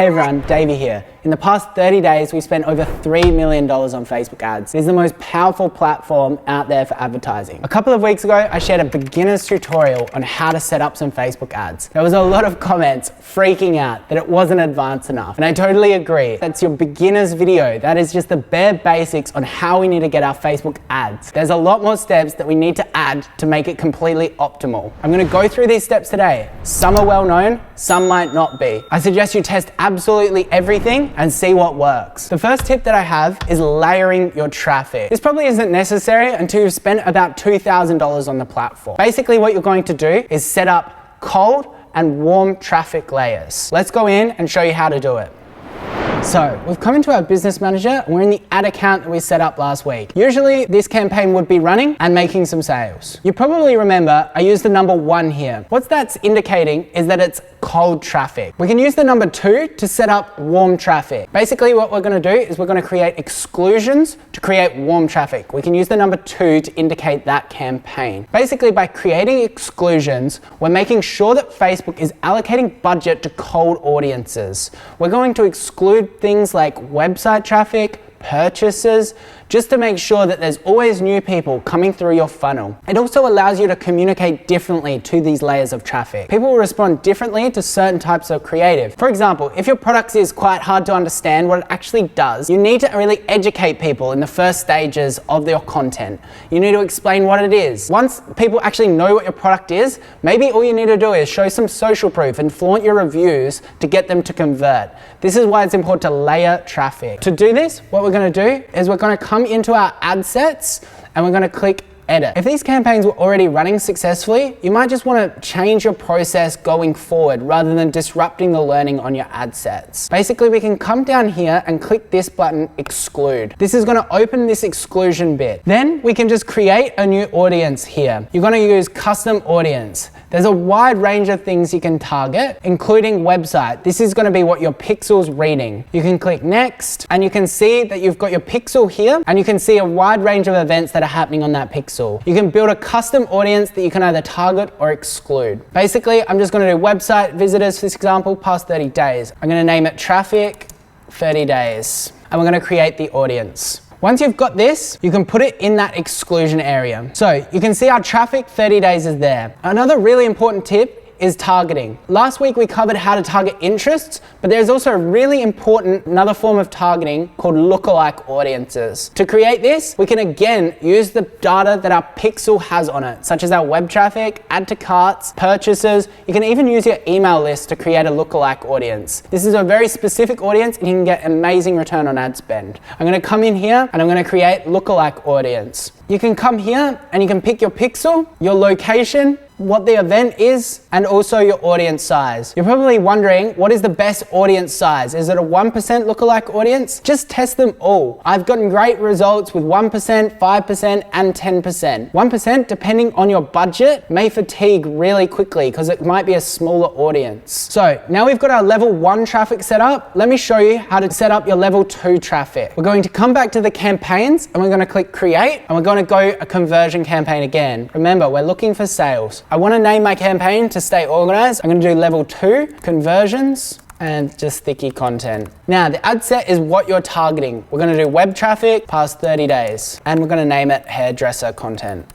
Hey everyone, Davey here. In the past 30 days, we spent over $3 million on Facebook ads. It's the most powerful platform out there for advertising. A couple of weeks ago, I shared a beginner's tutorial on how to set up some Facebook ads. There was a lot of comments freaking out that it wasn't advanced enough. And I totally agree. That's your beginner's video. That is just the bare basics on how we need to get our Facebook ads. There's a lot more steps that we need to add to make it completely optimal. I'm gonna go through these steps today. Some are well known, some might not be. I suggest you test absolutely everything and see what works. The first tip that I have is layering your traffic. This probably isn't necessary until you've spent about $2,000 on the platform. Basically what you're going to do is set up cold and warm traffic layers. Let's go in and show you how to do it. So we've come into our business manager and we're in the ad account that we set up last week. Usually this campaign would be running and making some sales. You probably remember I used the number 1 here. What that's indicating is that it's cold traffic. We can use the number 2 to set up warm traffic. Basically what we're going to do is we're going to create exclusions to create warm traffic. We can use the number 2 to indicate that campaign. Basically by creating exclusions, we're making sure that Facebook is allocating budget to cold audiences. We're going to exclude things like website traffic, purchases, just to make sure that there's always new people coming through your funnel. It also allows you to communicate differently to these layers of traffic. People will respond differently to certain types of creative. For example, if your product is quite hard to understand what it actually does, you need to really educate people in the first stages of your content. You need to explain what it is. Once people actually know what your product is, maybe all you need to do is show some social proof and flaunt your reviews to get them to convert. This is why it's important to layer traffic. To do this, what we're going to do is we're going to come into our ad sets and we're going to click edit. If these campaigns were already running successfully, you might just want to change your process going forward rather than disrupting the learning on your ad sets. Basically, we can come down here and click this button, exclude. This is going to open this exclusion bit. Then we can just create a new audience here. You're going to use custom audience. There's a wide range of things you can target, including website. This is going to be what your pixel's reading. You can click next and you can see that you've got your pixel here and you can see a wide range of events that are happening on that pixel. You can build a custom audience that you can either target or exclude. Basically, I'm just going to do website visitors, for this example, past 30 days. I'm going to name it traffic 30 days and we're going to create the audience. Once you've got this, you can put it in that exclusion area. So you can see our traffic 30 days is there. Another really important tip is targeting. Last week we covered how to target interests, but there's also a really important another form of targeting called lookalike audiences. To create this, we can again use the data that our pixel has on it, such as our web traffic, add to carts, purchases. You can even use your email list to create a lookalike audience. This is a very specific audience and you can get amazing return on ad spend. I'm going to come in here and I'm going to create lookalike audience. You can come here and you can pick your pixel, your location, what the event is, and also your audience size. You're probably wondering, what is the best audience size? Is it a 1% lookalike audience? Just test them all. I've gotten great results with 1%, 5%, and 10%. 1%, depending on your budget, may fatigue really quickly because it might be a smaller audience. So now we've got our level 1 traffic set up. Let me show you how to set up your level 2 traffic. We're going to come back to the campaigns and we're going to click create and we're going to go a conversion campaign again. Remember, we're looking for sales. I want to name my campaign to stay organized. I'm going to do level 2, conversions, and just sticky content. Now the ad set is what you're targeting. We're going to do web traffic past 30 days, and we're going to name it hairdresser content.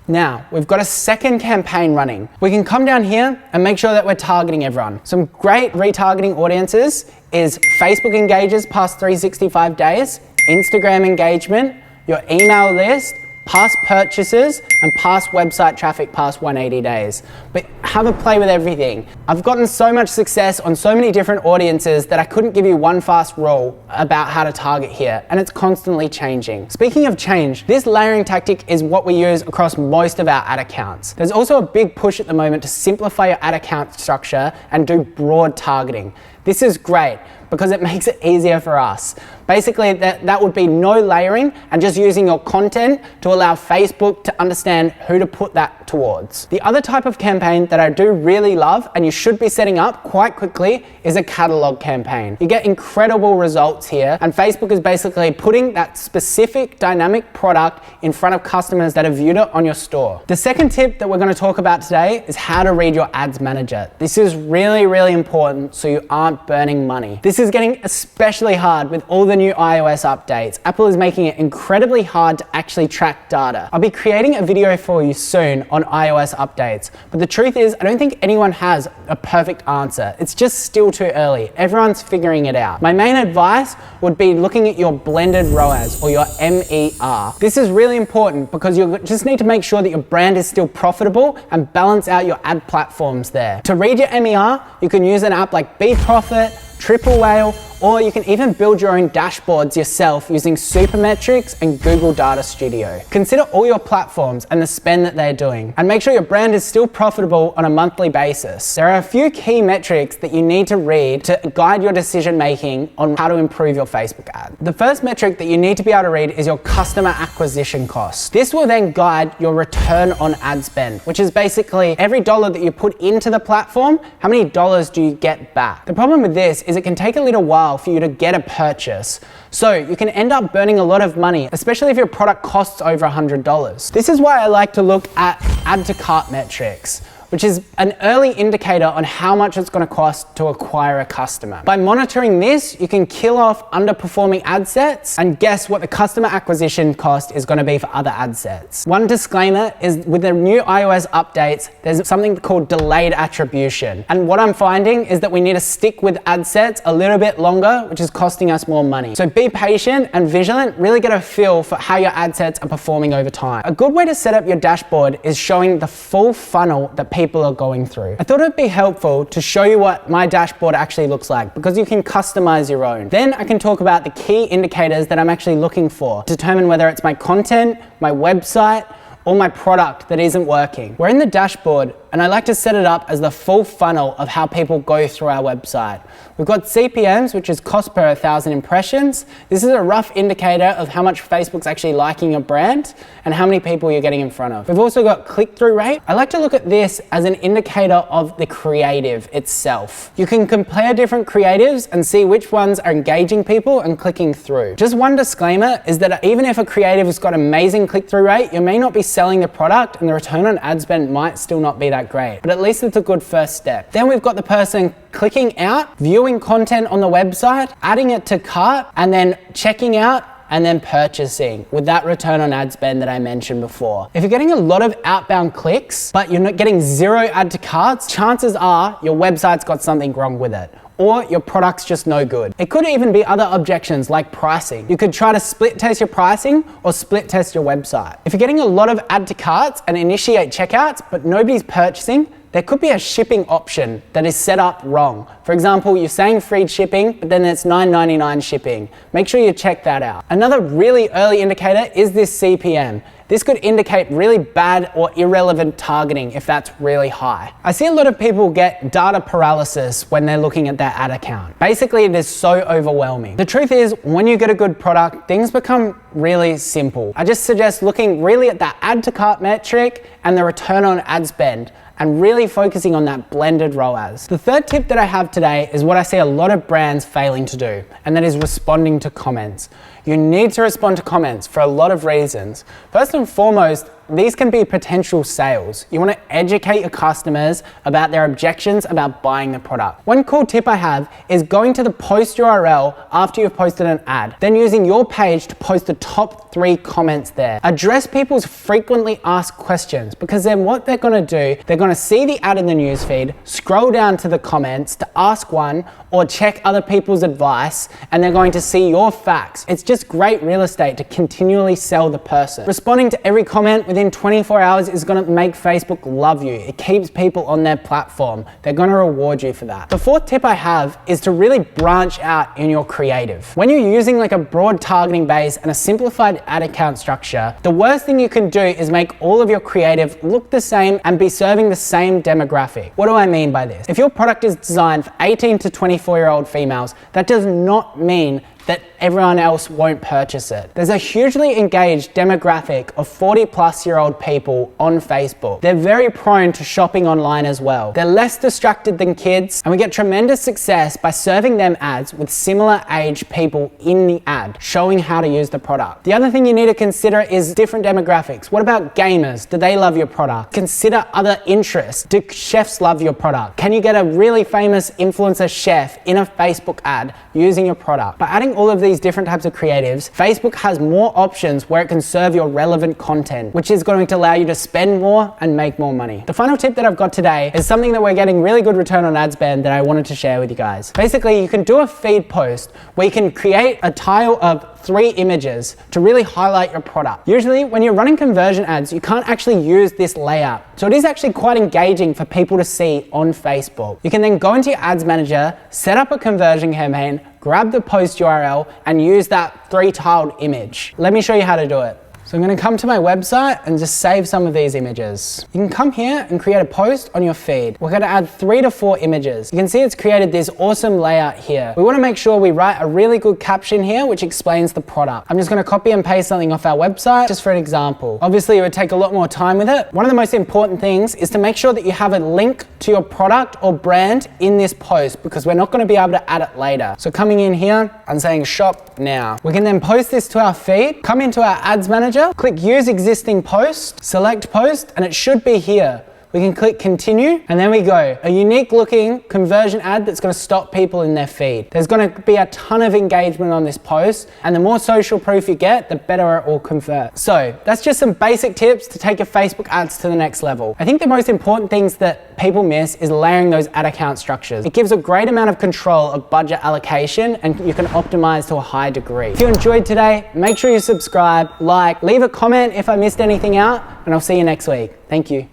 Now, we've got a second campaign running. We can come down here and make sure that we're targeting everyone. Some great retargeting audiences is Facebook engages past 365 days, Instagram engagement, your email list, past purchases, and past website traffic past 180 days. But have a play with everything. I've gotten so much success on so many different audiences that I couldn't give you one fast rule about how to target here, and it's constantly changing. Speaking of change, this layering tactic is what we use across most of our ad accounts. There's also a big push at the moment to simplify your ad account structure and do broad targeting. This is great because it makes it easier for us. Basically, that would be no layering and just using your content to allow Facebook to understand who to put that towards. The other type of campaign that I do really love and you should be setting up quite quickly is a catalog campaign. You get incredible results here, and Facebook is basically putting that specific dynamic product in front of customers that have viewed it on your store. The second tip that we're going to talk about today is how to read your ads manager. This is really, really important so you aren't aren't burning money. This is getting especially hard with all the new iOS updates. Apple is making it incredibly hard to actually track data. I'll be creating a video for you soon on iOS updates, but the truth is I don't think anyone has a perfect answer. It's just still too early. Everyone's figuring it out. My main advice would be looking at your blended ROAS, or your MER. This is really important because you just need to make sure that your brand is still profitable and balance out your ad platforms there. To read your MER, you can use an app like BeProfit, Triple Whale, or you can even build your own dashboards yourself using Supermetrics and Google Data Studio. Consider all your platforms and the spend that they're doing, and make sure your brand is still profitable on a monthly basis. There are a few key metrics that you need to read to guide your decision making on how to improve your Facebook ad. The first metric that you need to be able to read is your customer acquisition cost. This will then guide your return on ad spend, which is basically every dollar that you put into the platform, how many dollars do you get back? The problem with this is it can take a little while for you to get a purchase. So you can end up burning a lot of money, especially if your product costs over $100. This is why I like to look at add to cart metrics, which is an early indicator on how much it's going to cost to acquire a customer. By monitoring this, you can kill off underperforming ad sets and guess what the customer acquisition cost is going to be for other ad sets. One disclaimer is with the new iOS updates, there's something called delayed attribution. And what I'm finding is that we need to stick with ad sets a little bit longer, which is costing us more money. So be patient and vigilant, really get a feel for how your ad sets are performing over time. A good way to set up your dashboard is showing the full funnel that people are going through. I thought it'd be helpful to show you what my dashboard actually looks like, because you can customize your own. Then I can talk about the key indicators that I'm actually looking for, determine whether it's my content, my website, or my product that isn't working. We're in the dashboard, and I like to set it up as the full funnel of how people go through our website. We've got CPMs, which is cost per 1,000 impressions. This is a rough indicator of how much Facebook's actually liking your brand and how many people you're getting in front of. We've also got click-through rate. I like to look at this as an indicator of the creative itself. You can compare different creatives and see which ones are engaging people and clicking through. Just one disclaimer is that even if a creative has got amazing click-through rate, you may not be selling the product and the return on ad spend might still not be that great, but at least it's a good first step. Then we've got the person clicking out, viewing content on the website, adding it to cart, and then checking out and then purchasing with that return on ad spend that I mentioned before. If you're getting a lot of outbound clicks, but you're not getting zero add to carts, chances are your website's got something wrong with it, or your product's just no good. It could even be other objections like pricing. You could try to split test your pricing or split test your website. If you're getting a lot of add to carts and initiate checkouts, but nobody's purchasing, there could be a shipping option that is set up wrong. For example, you're saying free shipping, but then it's $9.99 shipping. Make sure you check that out. Another really early indicator is this CPM. This could indicate really bad or irrelevant targeting if that's really high. I see a lot of people get data paralysis when they're looking at their ad account. Basically, it is so overwhelming. The truth is, when you get a good product, things become really simple. I just suggest looking really at that add to cart metric and the return on ad spend, and really focusing on that blended ROAS. The third tip that I have today is what I see a lot of brands failing to do, and that is responding to comments. You need to respond to comments for a lot of reasons. First and foremost, these can be potential sales. You want to educate your customers about their objections about buying the product. One cool tip I have is going to the post URL after you've posted an ad, then using your page to post the top 3 comments there. Address people's frequently asked questions, because then what they're going to do, they're going to see the ad in the newsfeed, scroll down to the comments to ask one or check other people's advice, and they're going to see your facts. It's just great real estate to continually sell the person. Responding to every comment within 24 hours is going to make Facebook love you. It keeps people on their platform. They're going to reward you for that. The fourth tip I have is to really branch out in your creative. When you're using like a broad targeting base and a simplified ad account structure, the worst thing you can do is make all of your creative look the same and be serving the same demographic. What do I mean by this? If your product is designed for 18 to 24-year-old females, that does not mean that everyone else won't purchase it. There's a hugely engaged demographic of 40-plus-year-old people on Facebook. They're very prone to shopping online as well. They're less distracted than kids, and we get tremendous success by serving them ads with similar age people in the ad, showing how to use the product. The other thing you need to consider is different demographics. What about gamers? Do they love your product? Consider other interests. Do chefs love your product? Can you get a really famous influencer chef in a Facebook ad using your product? By adding all of these different types of creatives, Facebook has more options where it can serve your relevant content, which is going to allow you to spend more and make more money. The final tip that I've got today is something that we're getting really good return on ad spend that I wanted to share with you guys. Basically, you can do a feed post where you can create a tile of 3 images to really highlight your product. Usually when you're running conversion ads, you can't actually use this layout. So it is actually quite engaging for people to see on Facebook. You can then go into your ads manager, set up a conversion campaign, grab the post URL and use that 3-tiled image. Let me show you how to do it. So I'm going to come to my website and just save some of these images. You can come here and create a post on your feed. We're going to add 3 to 4 images. You can see it's created this awesome layout here. We want to make sure we write a really good caption here which explains the product. I'm just going to copy and paste something off our website just for an example. Obviously it would take a lot more time with it. One of the most important things is to make sure that you have a link to your product or brand in this post because we're not going to be able to add it later. So coming in here and saying shop now. We can then post this to our feed, come into our ads manager, click use existing post, select post, and it should be here. We can click continue and then we go. A unique looking conversion ad that's going to stop people in their feed. There's going to be a ton of engagement on this post and the more social proof you get, the better it will convert. So that's just some basic tips to take your Facebook ads to the next level. I think the most important things that people miss is layering those ad account structures. It gives a great amount of control of budget allocation and you can optimize to a high degree. If you enjoyed today, make sure you subscribe, like, leave a comment if I missed anything out, and I'll see you next week. Thank you.